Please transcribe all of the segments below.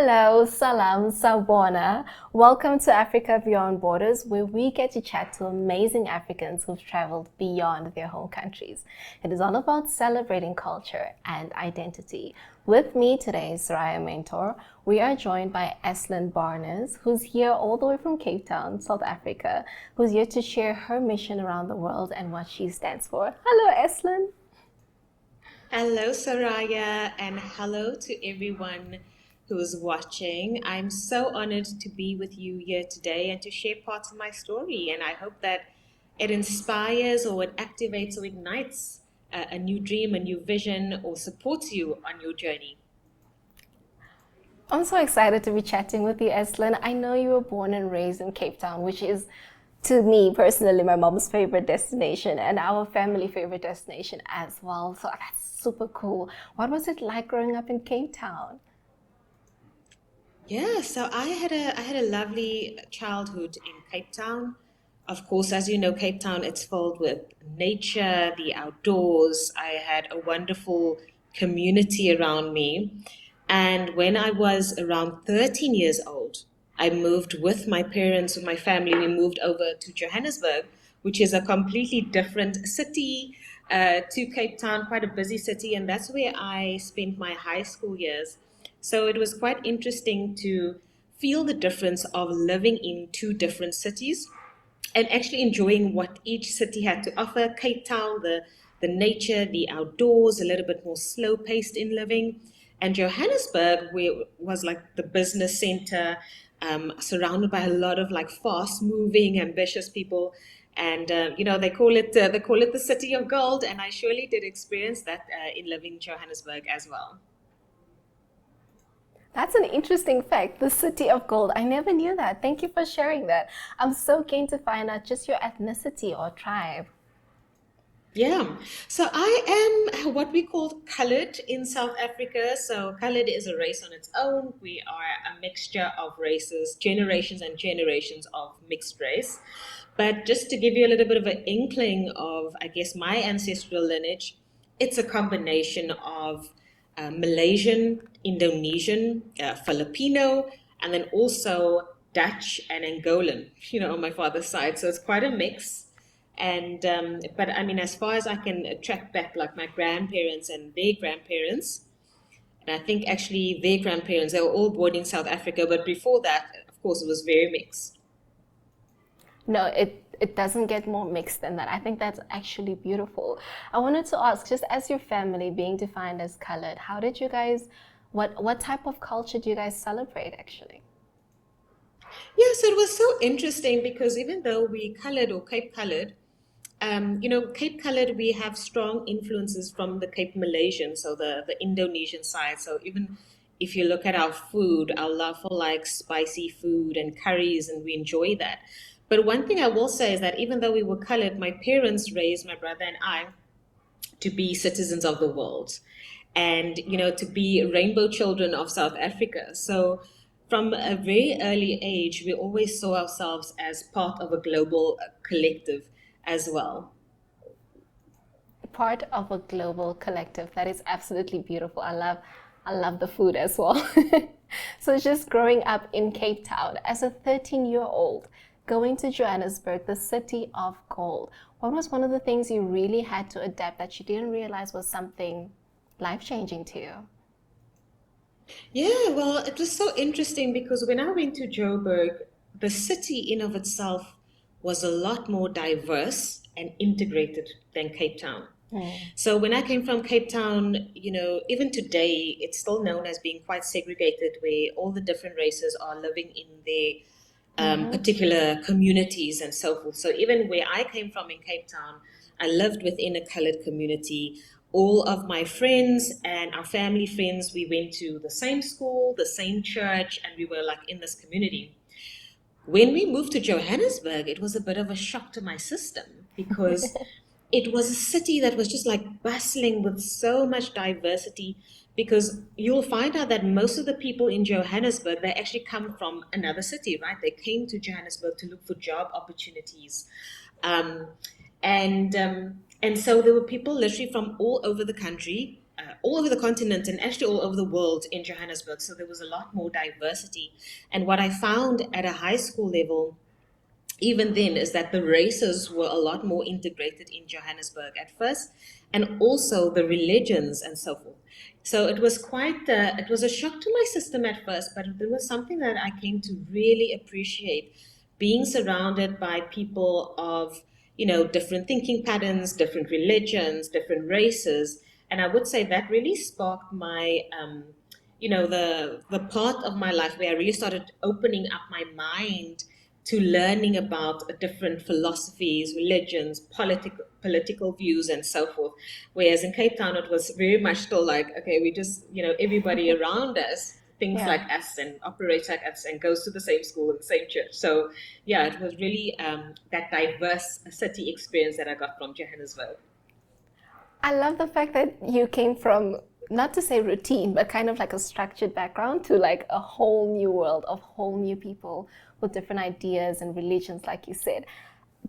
Hello, salam, sabona. Welcome to Africa Beyond Borders, where we get to chat to amazing Africans who've traveled beyond their home countries. It is all about celebrating culture and identity. With me today is Soraya Mentor. We are joined by Eslyn Barends, who's here all the way from Cape Town, South Africa, who's here to share her mission around the world and what she stands for. Hello, Eslyn. Hello, Soraya, and hello to everyone who is watching. I'm so honored to be with you here today and to share parts of my story. And I hope that it inspires or it activates or ignites a new dream, a new vision, or supports you on your journey. I'm so excited to be chatting with you, Eslyn. I know you were born and raised in Cape Town, which is, to me personally, my mom's favorite destination and our family favorite destination as well. So that's super cool. What was it like growing up in Cape Town? Yeah, so I had a lovely childhood in Cape Town. Of course, as you know, Cape Town, it's filled with nature, the outdoors. I had a wonderful community around me. And when I was around 13 years old, I moved with my parents, with my family. We moved over to Johannesburg, which is a completely different city to Cape Town, quite a busy city. And that's where I spent my high school years. So it was quite interesting to feel the difference of living in two different cities and actually enjoying what each city had to offer. Cape Town, the nature, the outdoors, a little bit more slow paced in living. And Johannesburg, where was like the business center, surrounded by a lot of like fast moving, ambitious people. And they call it the city of gold. And I surely did experience that in living in Johannesburg as well. That's an interesting fact, the City of Gold. I never knew that. Thank you for sharing that. I'm so keen to find out just your ethnicity or tribe. Yeah, so I am what we call colored in South Africa. So colored is a race on its own. We are a mixture of races, generations and generations of mixed race. But just to give you a little bit of an inkling of, I guess, my ancestral lineage, it's a combination of Malaysian, Indonesian, Filipino, and then also Dutch and Angolan, on my father's side. So it's quite a mix. And but I mean, as far as I can track back, like my grandparents and their grandparents, and I think actually their grandparents, they were all born in South Africa, but before that, of course, it was very mixed. No, it doesn't get more mixed than that. I think that's actually beautiful. I wanted to ask, just as your family being defined as colored, how did you guys, what type of culture do you guys celebrate actually? Yeah, so it was so interesting because even though we colored or Cape colored, Cape colored, we have strong influences from the Cape Malaysian, so the Indonesian side. So even if you look at our food, our love for like spicy food and curries, and we enjoy that. But one thing I will say is that even though we were colored, my parents raised my brother and I to be citizens of the world and to be rainbow children of South Africa. So from a very early age we always saw ourselves as part of a global collective as well. Part of a global collective. That is absolutely beautiful. I love the food as well. So just growing up in Cape Town as a 13-year-old, going to Johannesburg, the city of gold. What was one of the things you really had to adapt that you didn't realize was something life-changing to you? Yeah, well, it was so interesting because when I went to Joburg, the city in of itself was a lot more diverse and integrated than Cape Town. Mm. So when I came from Cape Town, even today, it's still known as being quite segregated, where all the different races are living in their Mm-hmm. particular communities and so forth. So even where I came from in Cape Town, I lived within a colored community. All of my friends and our family friends, we went to the same school, the same church, and we were like in this community. When we moved to Johannesburg, it was a bit of a shock to my system because it was a city that was just like bustling with so much diversity. Because you'll find out that most of the people in Johannesburg, they actually come from another city, right? They came to Johannesburg to look for job opportunities. Um, and so there were people literally from all over the country, all over the continent and actually all over the world in Johannesburg. So there was a lot more diversity. And what I found at a high school level even then is that the races were a lot more integrated in Johannesburg at first, and also the religions and so forth. So it was it was a shock to my system at first, but there was something that I came to really appreciate, being surrounded by people of, different thinking patterns, different religions, different races. And I would say that really sparked my, the part of my life where I really started opening up my mind to learning about different philosophies, religions, political views, and so forth. Whereas in Cape Town, it was very much still like, okay, we just, everybody around us thinks like Yeah. us and operates like us and goes to the same school and the same church. So, yeah, it was really that diverse city experience that I got from Johannesburg. I love the fact that you came from, not to say routine, but kind of like a structured background to like a whole new world of whole new people with different ideas and religions, like you said.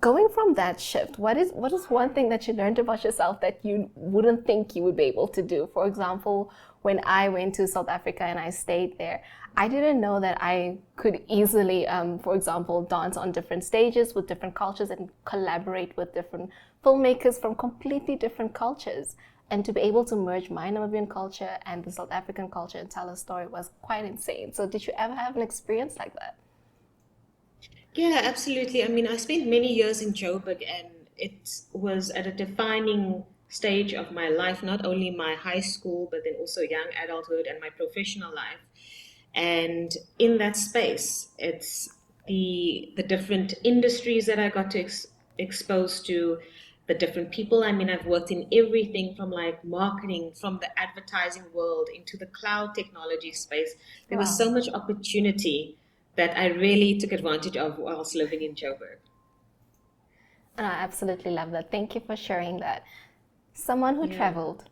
Going from that shift, what is one thing that you learned about yourself that you wouldn't think you would be able to do? For example, when I went to South Africa and I stayed there, I didn't know that I could easily, for example, dance on different stages with different cultures and collaborate with different filmmakers from completely different cultures. And to be able to merge my Namibian culture and the South African culture and tell a story was quite insane. So, did you ever have an experience like that? Yeah, absolutely. I mean, I spent many years in Joburg, and it was at a defining stage of my life, not only my high school, but then also young adulthood and my professional life. And in that space, it's the different industries that I got to expose to, the different people. I mean, I've worked in everything from like marketing, from the advertising world into the cloud technology space. There was Wow. so much opportunity that I really took advantage of whilst living in Joburg. And I absolutely love that. Thank you for sharing that. Someone who Yeah. traveled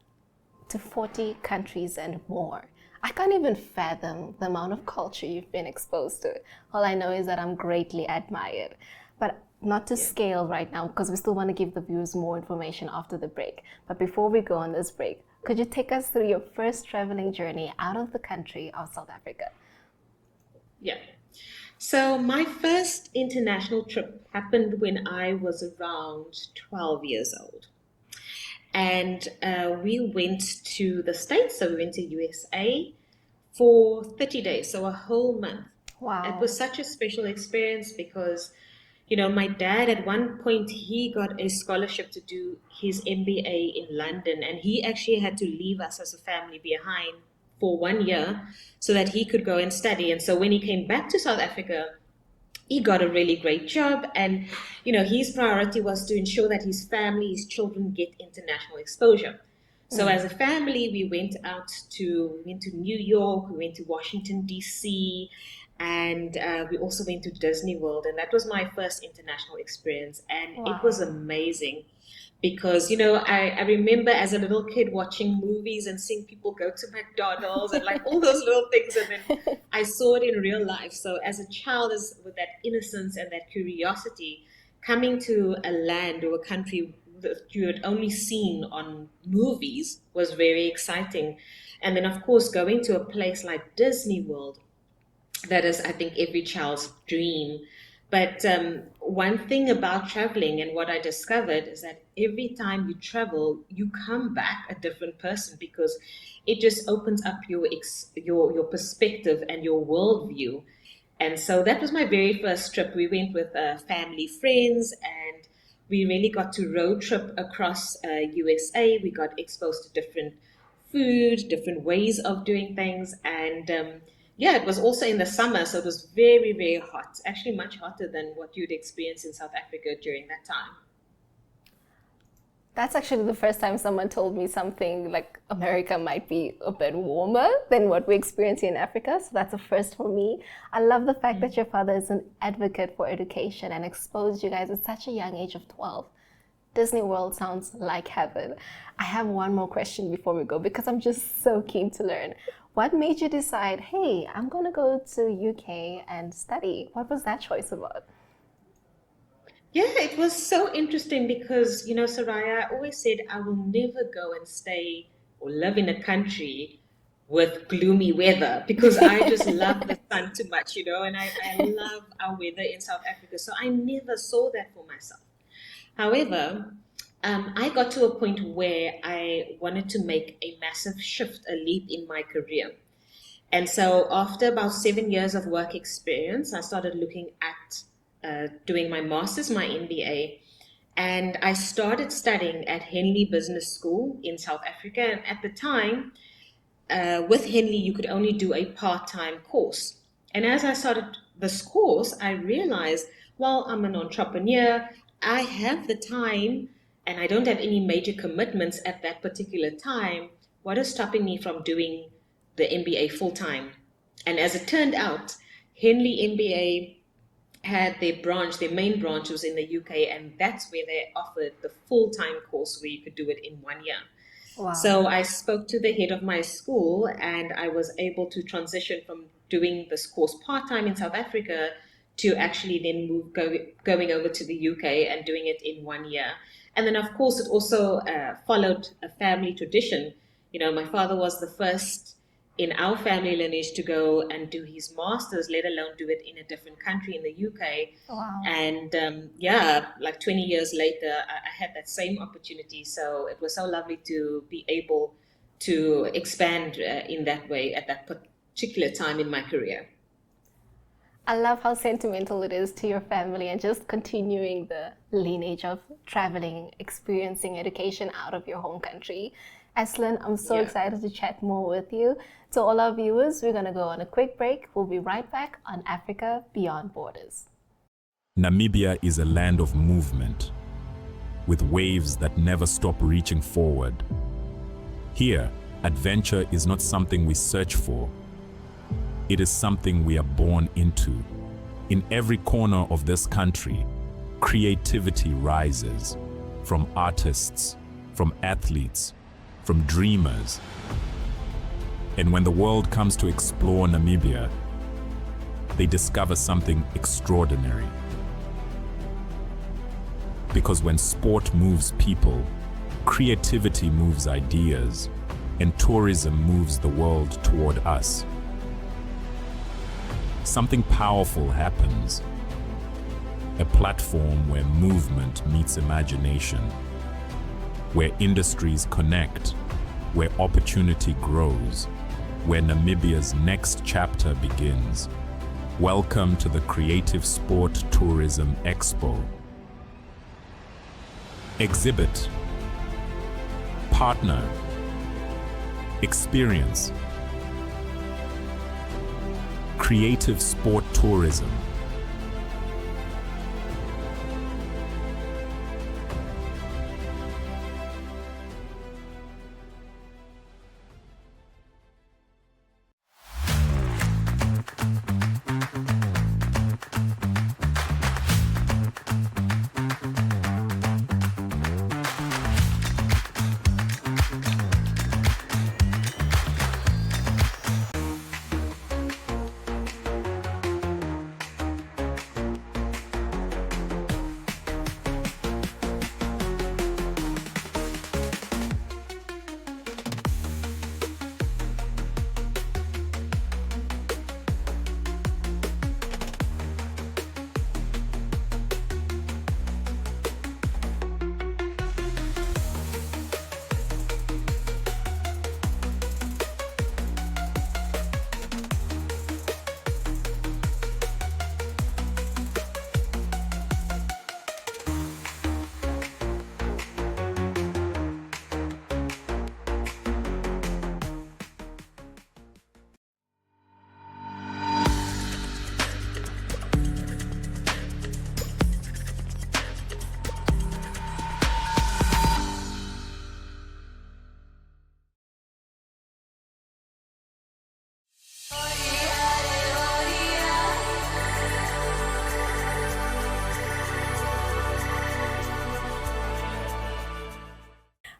to 40 countries and more. I can't even fathom the amount of culture you've been exposed to. All I know is that I'm greatly admired. But not to Yeah. scale right now, because we still want to give the viewers more information after the break. But before we go on this break, could you take us through your first traveling journey out of the country of South Africa? Yeah. So my first international trip happened when I was around 12 years old. And we went to the States, so we went to USA for 30 days, so a whole month. It Wow. was such a special experience because, my dad at one point he got a scholarship to do his MBA in London, and he actually had to leave us as a family behind for 1 year so that he could go and study. And so when he came back to South Africa, he got a really great job, and his priority was to ensure that his family, his children, get international exposure. So Mm. as a family, we went to New York, we went to Washington DC, and we also went to Disney World, and that was my first international experience, and it was Wow. amazing because I remember as a little kid watching movies and seeing people go to McDonald's and like all those little things, and then I saw it in real life. So as a child, as with that innocence and that curiosity, coming to a land or a country that you had only seen on movies was very exciting. And then of course going to a place like Disney World, that is, I think, every child's dream. But one thing about traveling and what I discovered is that every time you travel, you come back a different person because it just opens up your perspective and your worldview. And so that was my very first trip. We went with family, friends, and we really got to road trip across USA. We got exposed to different food, different ways of doing things, and yeah, it was also in the summer, so it was very, very hot. Actually, much hotter than what you'd experience in South Africa during that time. That's actually the first time someone told me something like America might be a bit warmer than what we experience here in Africa. So that's a first for me. I love the fact that your father is an advocate for education and exposed you guys at such a young age of 12. Disney World sounds like heaven. I have one more question before we go because I'm just so keen to learn. What made you decide, hey, I'm going to go to UK and study? What was that choice about? Yeah, it was so interesting because, Soraya, I always said I will never go and stay or live in a country with gloomy weather because I just love the sun too much, and I love our weather in South Africa. So I never saw that for myself. However, I got to a point where I wanted to make a massive shift, a leap in my career. And so, after about 7 years of work experience, I started looking at doing my master's, my MBA, and I started studying at Henley Business School in South Africa. And at the time, with Henley, you could only do a part time course. And as I started this course, I realized, well, I'm an entrepreneur, I have the time, and I don't have any major commitments at that particular time. What is stopping me from doing the MBA full time? And as it turned out, Henley MBA had their main branch was in the UK, and that's where they offered the full time course where you could do it in 1 year. Wow. So I spoke to the head of my school, and I was able to transition from doing this course part time in South Africa to actually then going over to the UK and doing it in 1 year. And then, of course, it also followed a family tradition. My father was the first in our family lineage to go and do his master's, let alone do it in a different country in the UK. Wow. And yeah, like 20 years later, I had that same opportunity. So it was so lovely to be able to expand in that way at that particular time in my career. I love how sentimental it is to your family and just continuing the lineage of traveling, experiencing education out of your home country. Eslyn, I'm so Yeah. excited to chat more with you. To all our viewers, we're going to go on a quick break. We'll be right back on Africa Beyond Borders. Namibia is a land of movement, with waves that never stop reaching forward. Here, adventure is not something we search for. It is something we are born into. In every corner of this country, creativity rises, from artists, from athletes, from dreamers. And when the world comes to explore Namibia, they discover something extraordinary. Because when sport moves people, creativity moves ideas, and tourism moves the world toward us. Something powerful happens. A platform where movement meets imagination, where industries connect, where opportunity grows, where Namibia's next chapter begins. Welcome to the Creative Sport Tourism Expo. Exhibit, partner, experience. Creative Sport Tourism.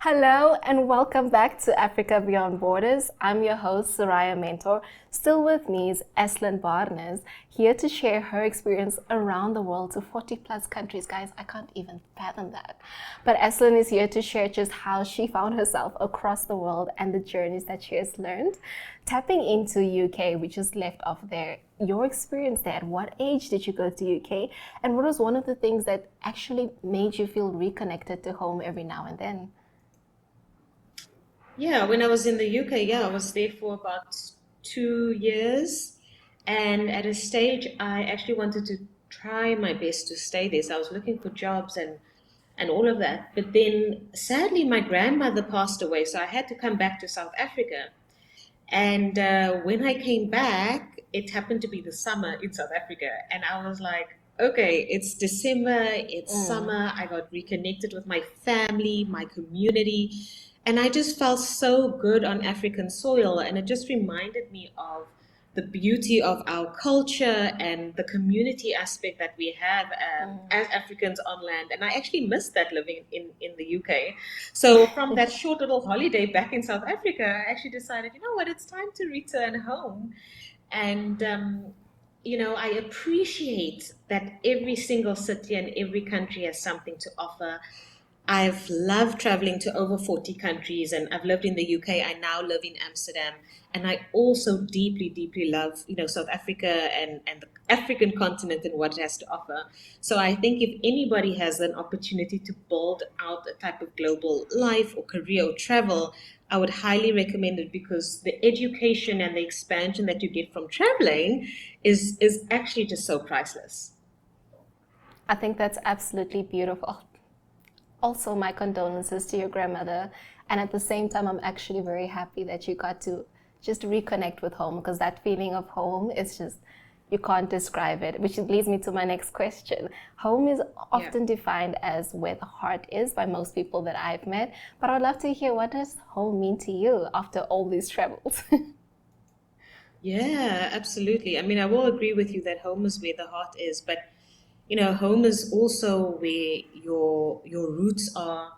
Hello and welcome back to Africa Beyond Borders. I'm your host, Soraya Mentor. Still with me is Eslyn Barends, here to share her experience around the world to 40 plus countries. Guys, I can't even fathom that. But Eslyn is here to share just how she found herself across the world and the journeys that she has learned. Tapping into UK, we just left off there. Your experience there, at what age did you go to UK? And what was one of the things that actually made you feel reconnected to home every now and then? Yeah, when I was in the UK, I was there for about 2 years. And at a stage, I actually wanted to try my best to stay there. So I was looking for jobs and all of that. But then sadly, my grandmother passed away. So I had to come back to South Africa. And when I came back, it happened to be the summer in South Africa. And I was like, okay, it's December, it's summer. I got reconnected with my family, my community. And I just felt so good on African soil. And it just reminded me of the beauty of our culture and the community aspect that we have as Africans on land. And I actually missed that living in the UK. So from that short little holiday back in South Africa, I actually decided, you know what, it's time to return home. And, I appreciate that every single city and every country has something to offer. I've loved traveling to over 40 countries and I've lived in the UK. I now live in Amsterdam. And I also deeply, deeply love, South Africa and the African continent and what it has to offer. So I think if anybody has an opportunity to build out a type of global life or career or travel, I would highly recommend it because the education and the expansion that you get from traveling is actually just so priceless. I think that's absolutely beautiful. Also, my condolences to your grandmother. And at the same time, I'm actually very happy that you got to just reconnect with home because that feeling of home is just, you can't describe it, which leads me to my next question. Home is often defined as where the heart is by most people that I've met, but I'd love to hear, what does home mean to you after all these travels? Yeah, absolutely. I mean, I will agree with you that home is where the heart is, but home is also where your roots are.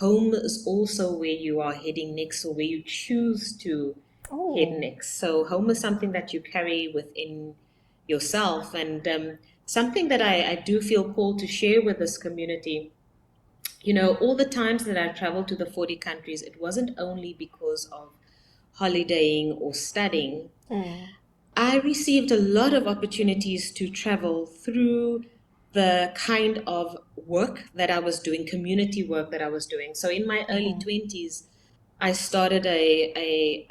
Home is also where you are heading next or where you choose to head Oh, next. So home is something that you carry within yourself and something that I do feel called to share with this community. All the times that I traveled to the 40 countries, it wasn't only because of holidaying or studying. I received a lot of opportunities to travel through the kind of work that I was doing, community work that I was doing. So in my early 20s, I started a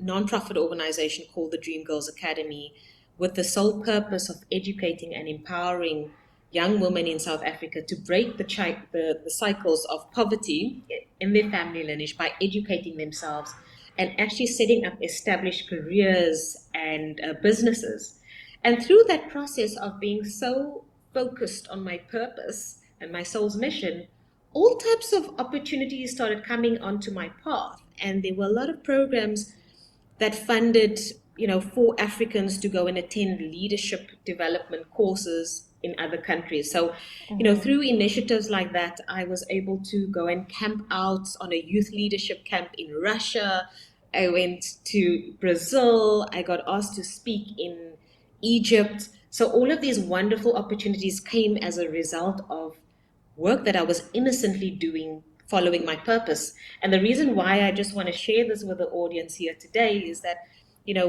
nonprofit organization called the Dream Girls Academy with the sole purpose of educating and empowering young women in South Africa to break the cycles of poverty in their family lineage by educating themselves and actually setting up established careers and businesses. And through that process of being so focused on my purpose and my soul's mission, all types of opportunities started coming onto my path. And there were a lot of programs that funded, for Africans to go and attend leadership development courses in other countries. So, through initiatives like that, I was able to go and camp out on a youth leadership camp in Russia. I went to Brazil. I got asked to speak in Egypt. So all of these wonderful opportunities came as a result of work that I was innocently doing, following my purpose. And the reason why I just want to share this with the audience here today is that,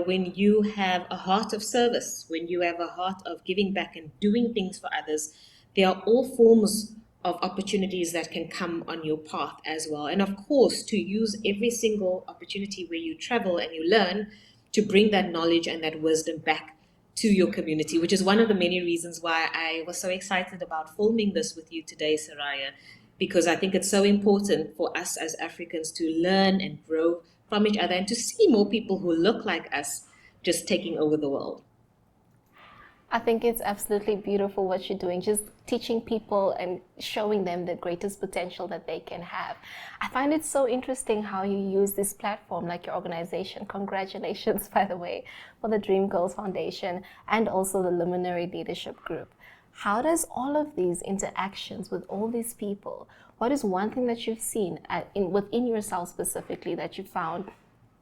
when you have a heart of service, when you have a heart of giving back and doing things for others, there are all forms of opportunities that can come on your path as well. And of course, to use every single opportunity where you travel and you learn to bring that knowledge and that wisdom back to your community, which is one of the many reasons why I was so excited about filming this with you today, Saraya, because I think it's so important for us as Africans to learn and grow from each other and to see more people who look like us just taking over the world. I think it's absolutely beautiful what you're doing, just teaching people and showing them the greatest potential that they can have. I find it so interesting how you use this platform, like your organization. Congratulations, by the way, for the Dream Girls Foundation and also the Luminary Leadership Group. How does all of these interactions with all these people, what is one thing that you've seen within yourself specifically that you found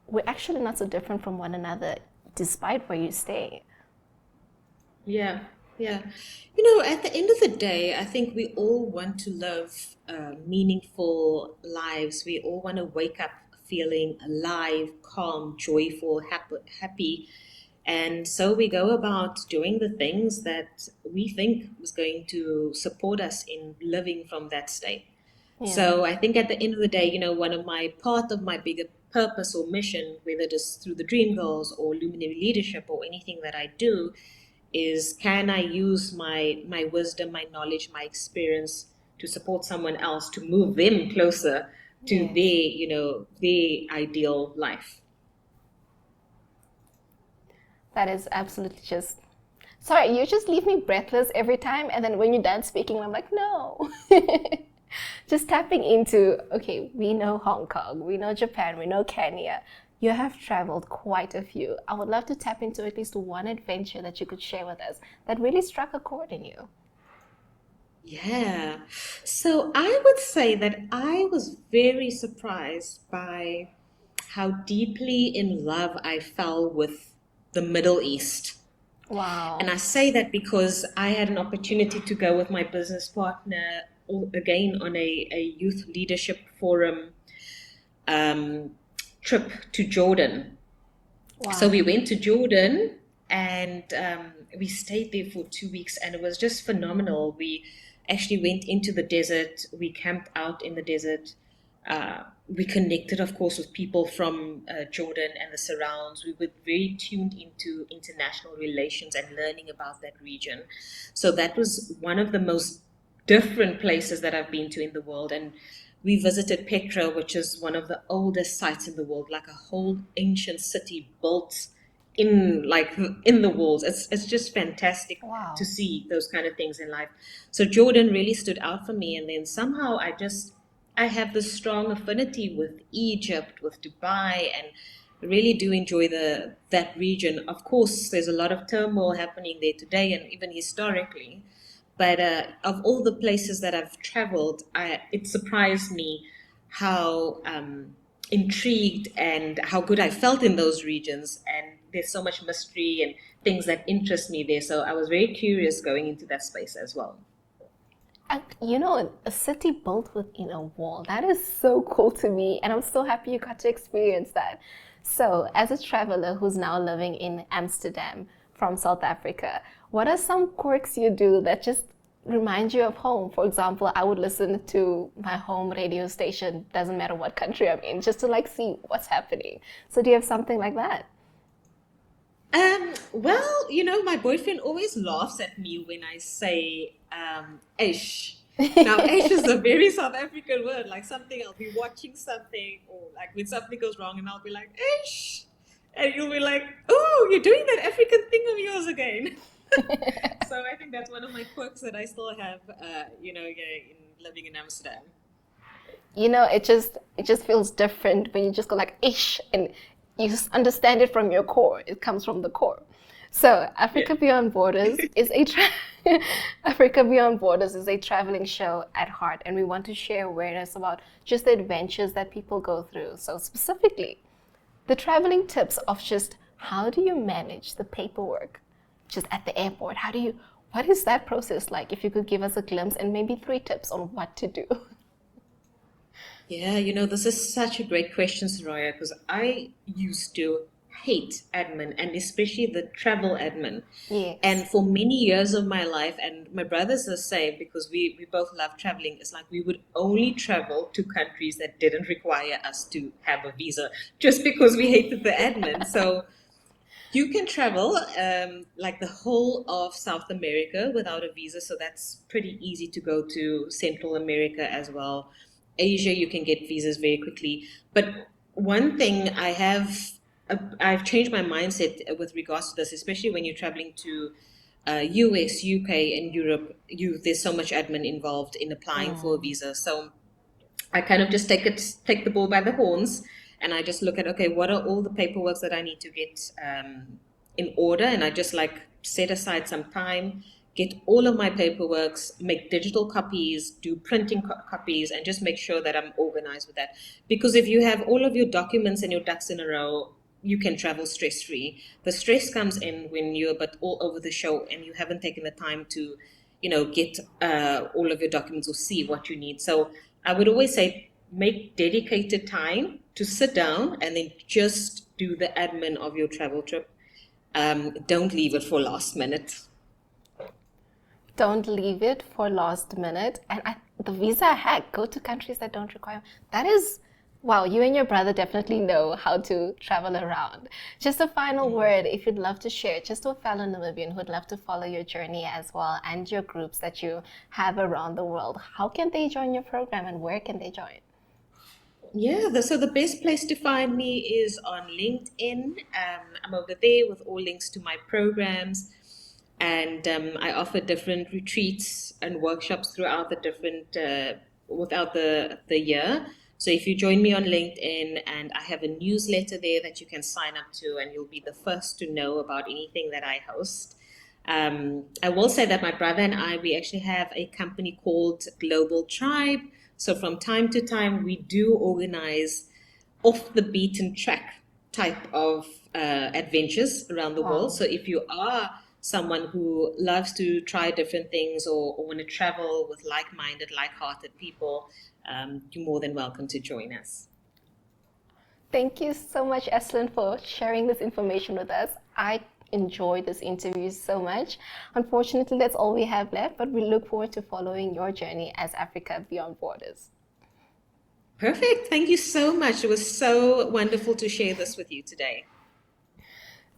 we're actually not so different from one another despite where you stay? Yeah, yeah. At the end of the day, I think we all want to live meaningful lives. We all want to wake up feeling alive, calm, joyful, happy. And so we go about doing the things that we think was going to support us in living from that state. Yeah. So I think at the end of the day, one of my part of my bigger purpose or mission, whether it is through the Dream Girls or Luminary Leadership or anything that I do, is can I use my wisdom, my knowledge, my experience to support someone else to move them closer to Yes. their ideal life. That is absolutely just. Sorry, you just leave me breathless every time, and then when you're done speaking, I'm like, no. Just tapping into, okay, we know Hong Kong, we know Japan, we know Kenya. You have traveled quite a few. I would love to tap into at least one adventure that you could share with us that really struck a chord in you. Yeah. So I would say that I was very surprised by how deeply in love I fell with the Middle East. And Wow. I say that because I had an opportunity to go with my business partner again on a youth leadership forum um, trip to Jordan. So Wow. we went to Jordan and we stayed there for 2 weeks, and it was just phenomenal. We actually went into the desert, we camped out in the desert. We connected, of course, with people from Jordan and the surrounds. We were very tuned into international relations and learning about that region. So that was one of the most different places that I've been to in the world. And we visited Petra, which is one of the oldest sites in the world, like a whole ancient city built in the walls. It's just fantastic to Wow. see those kind of things in life. So Jordan really stood out for me, and then somehow I have this strong affinity with Egypt, with Dubai, and really do enjoy that region. Of course, there's a lot of turmoil happening there today, and even historically. But of all the places that I've traveled, it surprised me how intrigued and how good I felt in those regions. And there's so much mystery and things that interest me there. So I was very curious going into that space as well. And, a city built within a wall. That is so cool to me. And I'm so happy you got to experience that. So, as a traveler who's now living in Amsterdam from South Africa, what are some quirks you do that just remind you of home? For example, I would listen to my home radio station, doesn't matter what country I'm in, just to like see what's happening. So, do you have something like that? Well, my boyfriend always laughs at me when I say ish. Now, ish is a very South African word, like something I'll be watching something, or like when something goes wrong, and I'll be like, ish. And you'll be like, oh, you're doing that African thing of yours again. So I think that's one of my quirks that I still have, yeah, in living in Amsterdam. It just feels different when you just go like ish and you just understand it from your core. It comes from the core. So Yeah. Africa Beyond Borders is Africa Beyond Borders is a traveling show at heart, and we want to share awareness about just the adventures that people go through. So specifically, the traveling tips of just how do you manage the paperwork just at the airport? What is that process like? If you could give us a glimpse and maybe 3 tips on what to do. Yeah, this is such a great question, Soraya, because I used to hate admin and especially the travel admin. Yes. And for many years of my life, and my brother's the same because we both love traveling, it's like we would only travel to countries that didn't require us to have a visa just because we hated the admin. So you can travel like the whole of South America without a visa, so that's pretty easy to go to Central America as well. Asia, you can get visas very quickly. But one thing I've changed my mindset with regards to this, especially when you're traveling to US, UK, and Europe. There's so much admin involved in applying for a Mm. visa, so I kind of just take the bull by the horns, and I just look at, okay, what are all the paperwork that I need to get in order, and I just like set aside some time, get all of my paperwork, make digital copies, do printing copies, and just make sure that I'm organized with that. Because if you have all of your documents and your ducks in a row, you can travel stress free. The stress comes in when you're but all over the show and you haven't taken the time to, get all of your documents or see what you need. So I would always say make dedicated time to sit down and then just do the admin of your travel trip. Don't leave it for last minute. Don't leave it for last minute. And the visa hack, go to countries that don't require. That is, wow, you and your brother definitely know how to travel around. Just a final word, if you'd love to share, just to a fellow Namibian who'd love to follow your journey as well and your groups that you have around the world, how can they join your program and where can they join? Yeah, so the best place to find me is on LinkedIn. I'm over there with all links to my programs, and I offer different retreats and workshops throughout the year. So if you join me on LinkedIn, and I have a newsletter there that you can sign up to, and you'll be the first to know about anything that I host. I will say that my brother and I, we actually have a company called Global Tribe. So from time to time, we do organize off the beaten track type of adventures around the world. So if you are someone who loves to try different things or want to travel with like-minded, like-hearted people, you're more than welcome to join us. Thank you so much, Eslyn, for sharing this information with us. I enjoyed this interview so much. Unfortunately, that's all we have left, but we look forward to following your journey as Africa Beyond Borders. Perfect. Thank you so much. It was so wonderful to share this with you today.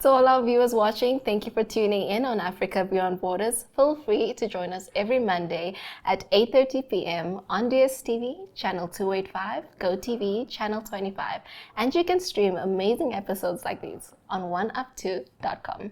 To all our viewers watching, thank you for tuning in on Africa Beyond Borders. Feel free to join us every Monday at 8:30 p.m. on DSTV, channel 285, GoTV, channel 25. And you can stream amazing episodes like these on oneup2.com.